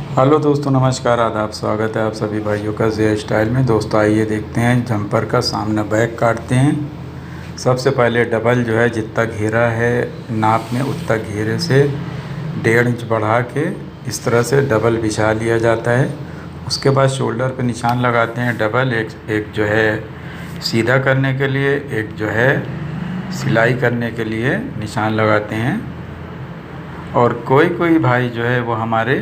Hello दोस्तों, नमस्कार, आदाब, स्वागत है आप सभी भाइयों का जे स्टाइल में। दोस्तों आइए देखते हैं जंपर का सामने बैक काटते हैं। सबसे पहले डबल जो है जितना घेरा है नाप में उतना घेरे से 1.5 इंच बढ़ा के इस तरह से डबल बिछा लिया जाता है। उसके बाद शोल्डर पे निशान लगाते हैं डबल, एक जो है सीधा करने के लिए, एक जो है सिलाई करने के लिए निशान लगाते हैं। और कोई कोई भाई जो है वो हमारे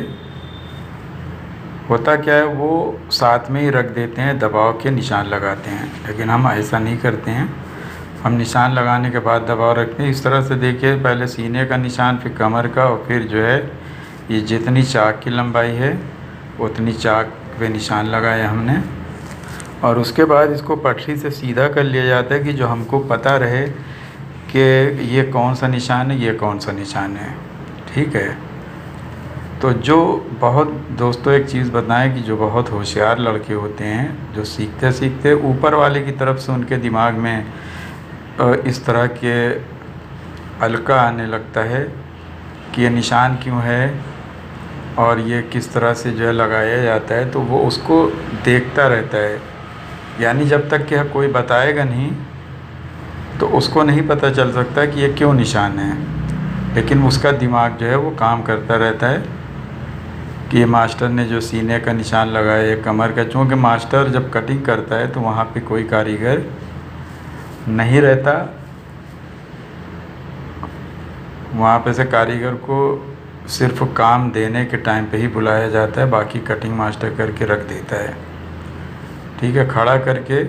होता क्या है वो साथ में ही रख देते हैं, दबाव के निशान लगाते हैं, लेकिन हम ऐसा नहीं करते हैं। हम निशान लगाने के बाद दबाव रखते हैं। इस तरह से देखिए, पहले सीने का निशान, फिर कमर का, और फिर जो है ये जितनी चाक की लंबाई है उतनी चाक पे निशान लगाए हमने। और उसके बाद इसको पटरी से सीधा कर लिया जाता है कि जो हमको पता रहे कि ये कौन सा निशान है, ये कौन सा निशान है। ठीक है। तो जो बहुत दोस्तों एक चीज़ बताएं कि जो बहुत होशियार लड़के होते हैं, जो सीखते सीखते ऊपर वाले की तरफ से उनके दिमाग में इस तरह के अलका आने लगता है कि ये निशान क्यों है और ये किस तरह से जो है लगाया जाता है, तो वो उसको देखता रहता है। यानी जब तक कि कोई बताएगा नहीं तो उसको नहीं पता चल सकता कि ये क्यों निशान है, लेकिन उसका दिमाग जो है वो काम करता रहता है कि मास्टर ने जो सीने का निशान लगाया है, कमर का। चूँकि मास्टर जब कटिंग करता है तो वहाँ पे कोई कारीगर नहीं रहता, वहाँ पे से कारीगर को सिर्फ काम देने के टाइम पे ही बुलाया जाता है, बाकी कटिंग मास्टर करके रख देता है। ठीक है। खड़ा करके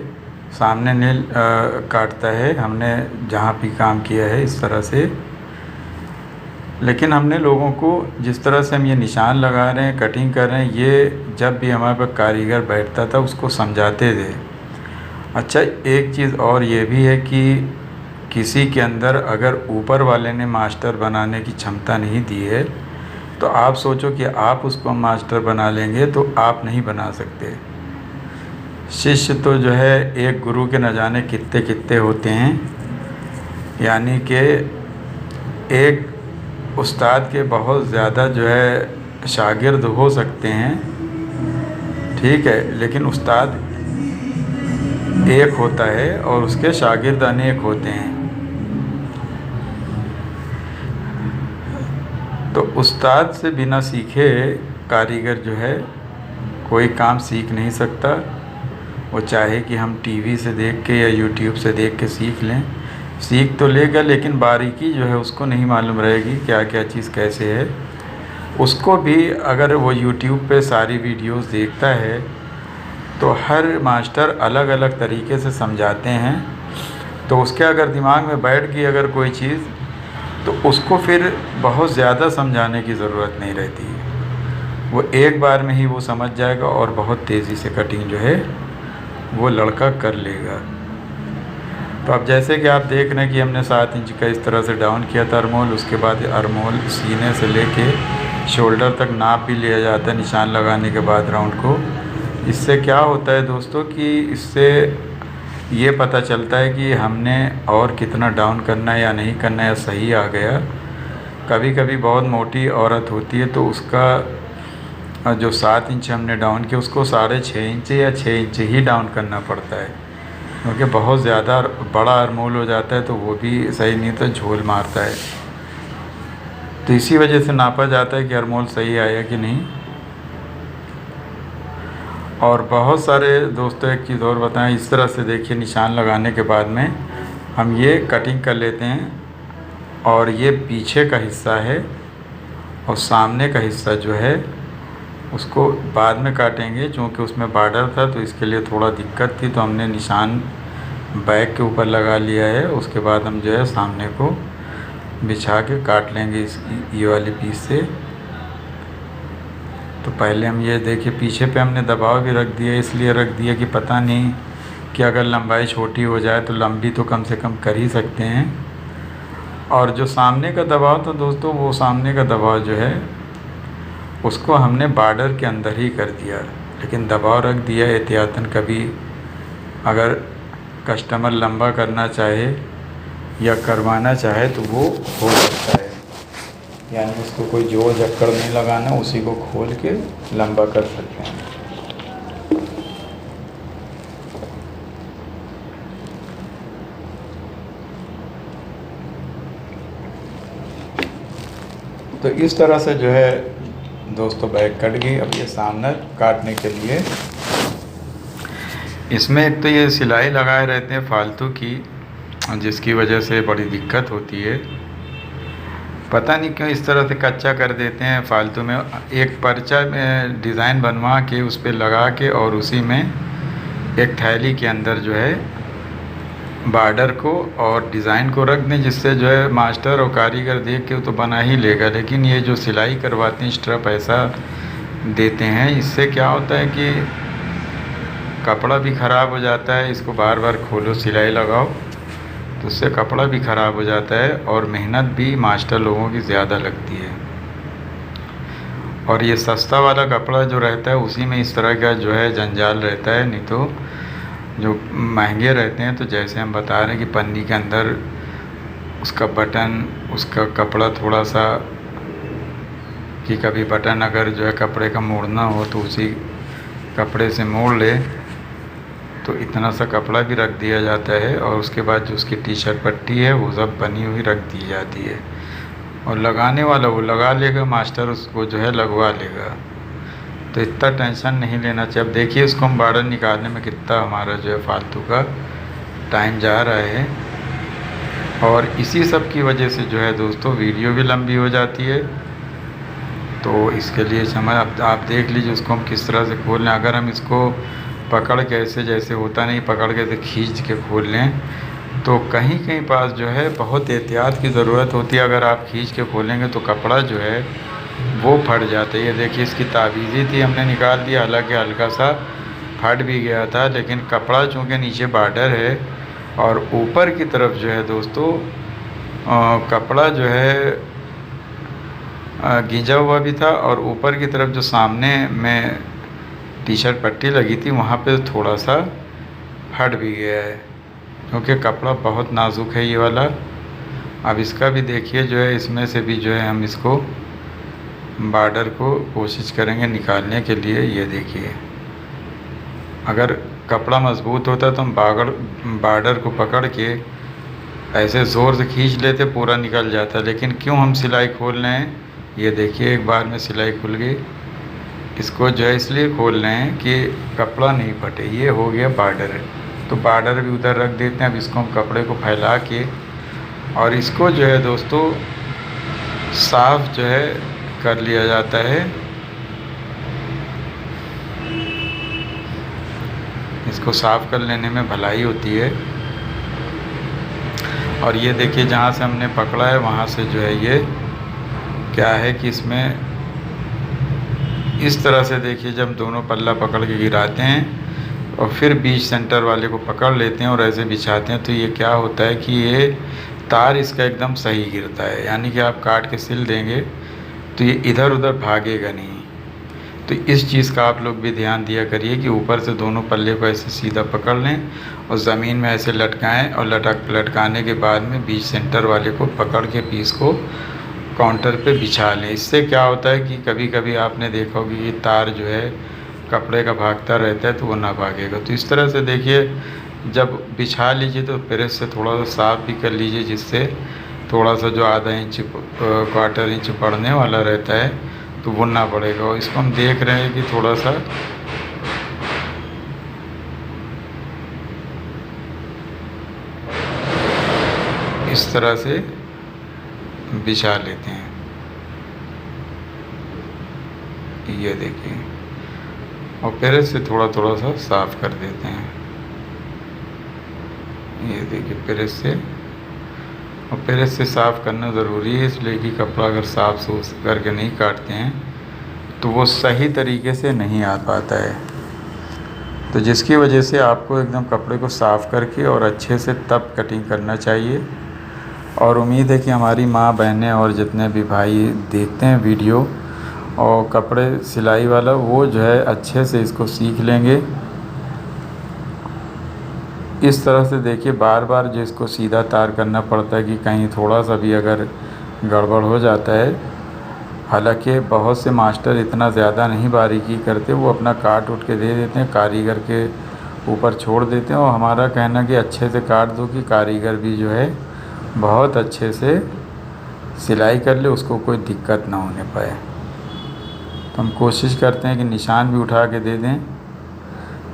सामने नेल काटता है। हमने जहाँ भी काम किया है इस तरह से, लेकिन हमने लोगों को जिस तरह से हम ये निशान लगा रहे हैं, कटिंग कर रहे हैं, ये जब भी हमारे पास कारीगर बैठता था उसको समझाते थे। अच्छा, एक चीज़ और ये भी है कि किसी के अंदर अगर ऊपर वाले ने मास्टर बनाने की क्षमता नहीं दी है तो आप सोचो कि आप उसको मास्टर बना लेंगे तो आप नहीं बना सकते। शिष्य तो जो है एक गुरु के न जाने कितने कितने होते हैं। यानी कि एक उस्ताद के बहुत ज़्यादा जो है शागिर्द हो सकते हैं। ठीक है। लेकिन उस्ताद एक होता है और उसके शागिर्द अनेक होते हैं। तो उस्ताद से बिना सीखे कारीगर जो है कोई काम सीख नहीं सकता। वो चाहे कि हम टीवी से देख के या यूट्यूब से देख के सीख लें, सीख तो लेगा, लेकिन बारीकी जो है उसको नहीं मालूम रहेगी क्या क्या चीज़ कैसे है। उसको भी अगर वो यूट्यूब पे सारी वीडियोस देखता है तो हर मास्टर अलग अलग तरीके से समझाते हैं, तो उसके अगर दिमाग में बैठ गई अगर कोई चीज़ तो उसको फिर बहुत ज़्यादा समझाने की ज़रूरत नहीं रहती है। वो एक बार में ही वो समझ जाएगा और बहुत तेज़ी से कटिंग जो है वो लड़का कर लेगा। तो अब जैसे कि आप देख रहे हैं कि हमने 7 इंच का इस तरह से डाउन किया था अरमोल। उसके बाद अरमोल सीने से लेके शोल्डर तक नाप भी लिया जाता है निशान लगाने के बाद राउंड को। इससे क्या होता है दोस्तों कि इससे ये पता चलता है कि हमने और कितना डाउन करना है या नहीं करना है, या सही आ गया। कभी कभी बहुत मोटी औरत होती है तो उसका जो 7 इंच हमने डाउन किया उसको 6.5 इंच या 6 इंच ही डाउन करना पड़ता है, क्योंकि बहुत ज़्यादा बड़ा अरमोल हो जाता है तो वो भी सही नहीं, तो झोल मारता है। तो इसी वजह से नापा जाता है कि अरमोल सही आया कि नहीं। और बहुत सारे दोस्तों एक चीज़ और बताएं, इस तरह से देखिए निशान लगाने के बाद में हम ये कटिंग कर लेते हैं, और ये पीछे का हिस्सा है और सामने का हिस्सा जो है उसको बाद में काटेंगे। चूँकि उसमें बॉर्डर था तो इसके लिए थोड़ा दिक्कत थी, तो हमने निशान बैक के ऊपर लगा लिया है। उसके बाद हम जो है सामने को बिछा के काट लेंगे इस ये वाली पीस से। तो पहले हम ये देखिए पीछे पे हमने दबाव भी रख दिया, इसलिए रख दिया कि पता नहीं कि अगर लंबाई छोटी हो जाए तो लंबी तो कम से कम कर ही सकते हैं। और जो सामने का दबाव था दोस्तों, वो सामने का दबाव जो है उसको हमने बॉर्डर के अंदर ही कर दिया, लेकिन दबाव रख दिया एहतियातन। कभी अगर कस्टमर लंबा करना चाहे या करवाना चाहे तो वो हो सकता है। यानी उसको कोई जोड़ जकड़ नहीं लगाना, उसी को खोल के लंबा कर सकते हैं। तो इस तरह से जो है दोस्तों बैग कट गई। अब ये सामने काटने के लिए इसमें एक तो ये सिलाई लगाए रहते हैं फालतू की, जिसकी वजह से बड़ी दिक्कत होती है। पता नहीं क्यों इस तरह से कच्चा कर देते हैं फालतू में। एक पर्चा में डिज़ाइन बनवा के उस पर लगा के और उसी में एक थैली के अंदर जो है बॉर्डर को और डिज़ाइन को रख दें, जिससे जो है मास्टर और कारीगर देख के तो बना ही लेगा। लेकिन ये जो सिलाई करवाते हैं, एक्स्ट्रा पैसा देते हैं, इससे क्या होता है कि कपड़ा भी ख़राब हो जाता है। इसको बार बार खोलो, सिलाई लगाओ, तो उससे कपड़ा भी ख़राब हो जाता है और मेहनत भी मास्टर लोगों की ज़्यादा लगती है। और ये सस्ता वाला कपड़ा जो रहता है उसी में इस तरह का जो है जंजाल रहता है। नहीं तो जो महंगे रहते हैं, तो जैसे हम बता रहे हैं कि पन्नी के अंदर उसका बटन, उसका कपड़ा थोड़ा सा कि कभी बटन अगर जो है कपड़े का मोड़ना हो तो उसी कपड़े से मोड़ ले, तो इतना सा कपड़ा भी रख दिया जाता है। और उसके बाद जो उसकी टी शर्ट पट्टी है वो सब बनी हुई रख दी जाती है। और लगाने वाला वो लगा लेगा, मास्टर उसको जो है लगवा लेगा। तो इतना टेंशन नहीं लेना चाहिए। अब देखिए इसको हम बॉर्डर निकालने में कितना हमारा जो है फालतू का टाइम जा रहा है। और इसी सब की वजह से जो है दोस्तों वीडियो भी लंबी हो जाती है। तो इसके लिए समय आप देख लीजिए उसको हम किस तरह से खोल लें। अगर हम इसको पकड़ के ऐसे, जैसे होता नहीं पकड़ के ऐसे खींच के खोल लें, तो कहीं कहीं पास जो है बहुत एहतियात की ज़रूरत होती है। अगर आप खींच के खोलेंगे तो कपड़ा जो है वो फट जाता है। ये देखिए इसकी ताबीज़ी थी, हमने निकाल दिया, हालांकि हल्का सा फट भी गया था, लेकिन कपड़ा चूँकि नीचे बॉर्डर है और ऊपर की तरफ जो है दोस्तों कपड़ा जो है गींजा हुआ भी था। और ऊपर की तरफ जो सामने में टी शर्ट पट्टी लगी थी वहाँ पे थोड़ा सा फट भी गया है, क्योंकि कपड़ा बहुत नाजुक है ये वाला। अब इसका भी देखिए जो है इसमें से भी जो है हम इसको बॉर्डर को कोशिश करेंगे निकालने के लिए। ये देखिए अगर कपड़ा मज़बूत होता तो हम बॉर्डर को पकड़ के ऐसे ज़ोर से खींच लेते, पूरा निकल जाता। लेकिन क्यों हम सिलाई खोल रहे हैं, ये देखिए एक बार में सिलाई खुल गई। इसको जो है इसलिए खोल रहे हैं कि कपड़ा नहीं फटे। ये हो गया बॉर्डर, तो बॉर्डर भी उधर रख देते हैं। अब इसको हम कपड़े को फैला के और इसको जो है दोस्तों साफ़ जो है कर लिया जाता है। इसको साफ़ कर लेने में भलाई होती है। और ये देखिए जहाँ से हमने पकड़ा है वहाँ से जो है ये क्या है कि इसमें इस तरह से देखिए जब दोनों पल्ला पकड़ के गिराते हैं और फिर बीच सेंटर वाले को पकड़ लेते हैं और ऐसे बिछाते हैं, तो ये क्या होता है कि ये तार इसका एकदम सही गिरता है। यानी कि आप काट के सिल देंगे तो ये इधर उधर भागेगा नहीं। तो इस चीज़ का आप लोग भी ध्यान दिया करिए कि ऊपर से दोनों पल्ले को ऐसे सीधा पकड़ लें और ज़मीन में ऐसे लटकाएं और लटकाने के बाद में बीच सेंटर वाले को पकड़ के पीस को काउंटर पे बिछा लें। इससे क्या होता है कि कभी कभी आपने देखा होगा कि तार जो है कपड़े का भागता रहता है तो वो ना भागेगा। तो इस तरह से देखिए जब बिछा लीजिए तो प्रेस से थोड़ा सा साफ़ भी कर लीजिए, जिससे थोड़ा सा जो आधा इंच क्वार्टर इंच पड़ने वाला रहता है तो वो ना पड़ेगा। और इसको हम देख रहे हैं कि थोड़ा सा इस तरह से बिछा लेते हैं। ये देखिए और प्रेस से थोड़ा थोड़ा सा साफ़ कर देते हैं। ये देखिए प्रेस से, और प्रेस से साफ़ करना ज़रूरी है, इसलिए कि कपड़ा अगर साफ़ करके नहीं काटते हैं तो वो सही तरीके से नहीं आ पाता है। तो जिसकी वजह से आपको एकदम कपड़े को साफ़ करके और अच्छे से तब कटिंग करना चाहिए। और उम्मीद है कि हमारी माँ बहनें और जितने भी भाई देखते हैं वीडियो और कपड़े सिलाई वाला, वो जो है अच्छे से इसको सीख लेंगे। इस तरह से देखिए बार बार जो इसको सीधा तार करना पड़ता है कि कहीं थोड़ा सा भी अगर गड़बड़ हो जाता है हालांकि बहुत से मास्टर इतना ज़्यादा नहीं बारीकी करते, वो अपना काट उठ के दे देते हैं, कारीगर के ऊपर छोड़ देते हैं। और हमारा कहना कि अच्छे से काट दो कि कारीगर भी जो है बहुत अच्छे से सिलाई कर ले, उसको कोई दिक्कत ना होने पाए। तो हम कोशिश करते हैं कि निशान भी उठा के दे दें।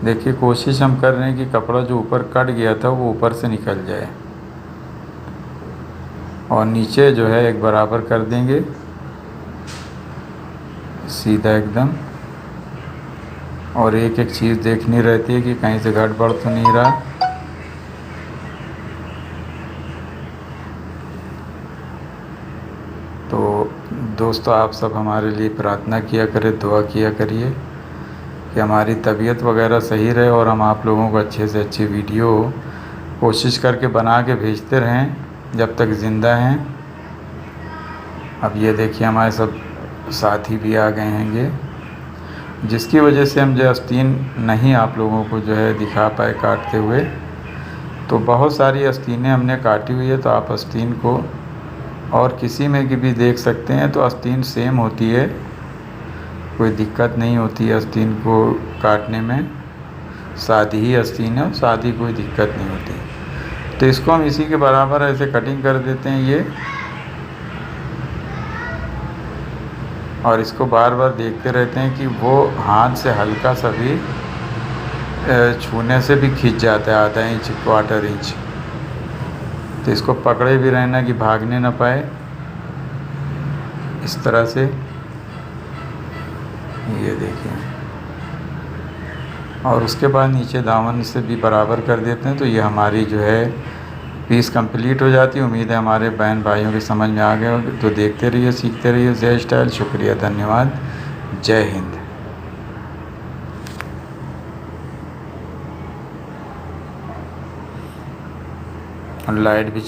देखिए कोशिश हम कर रहे हैं कि कपड़ा जो ऊपर कट गया था वो ऊपर से निकल जाए, और नीचे जो है एक बराबर कर देंगे सीधा एकदम। और एक एक चीज़ देखनी रहती है कि कहीं से गड़बड़ तो नहीं रहा। तो दोस्तों आप सब हमारे लिए प्रार्थना किया करें, दुआ किया करिए कि हमारी तबीयत वगैरह सही रहे और हम आप लोगों को अच्छे से अच्छी वीडियो कोशिश करके बना के भेजते रहें जब तक ज़िंदा हैं। अब ये देखिए हमारे सब साथी भी आ गए हैंगे, जिसकी वजह से हम जो आस्तीन नहीं आप लोगों को जो है दिखा पाए काटते हुए। तो बहुत सारी आस्तीनें हमने काटी हुई है, तो आप आस्तीन को और किसी में की भी देख सकते हैं। तो आस्तीन सेम होती है, कोई दिक्कत नहीं होती है आस्तीन को काटने में। सादी ही आस्तीन है, सादी कोई दिक्कत नहीं होती। तो इसको हम इसी के बराबर ऐसे कटिंग कर देते हैं ये, और इसको बार बार देखते रहते हैं कि वो हाथ से हल्का सा भी छूने से भी खिंच जाता है, आधा इंच क्वार्टर इंच। तो इसको पकड़े भी रहना कि भागने ना पाए, इस तरह से। ये देखिए, और उसके बाद नीचे दामन से भी बराबर कर देते हैं। तो ये हमारी जो है पीस कंप्लीट हो जाती है। उम्मीद है हमारे बहन भाइयों के समझ में आ गए होंगे। तो देखते रहिए, सीखते रहिए जय स्टाइल। शुक्रिया, धन्यवाद, जय हिंद। और लाइट भी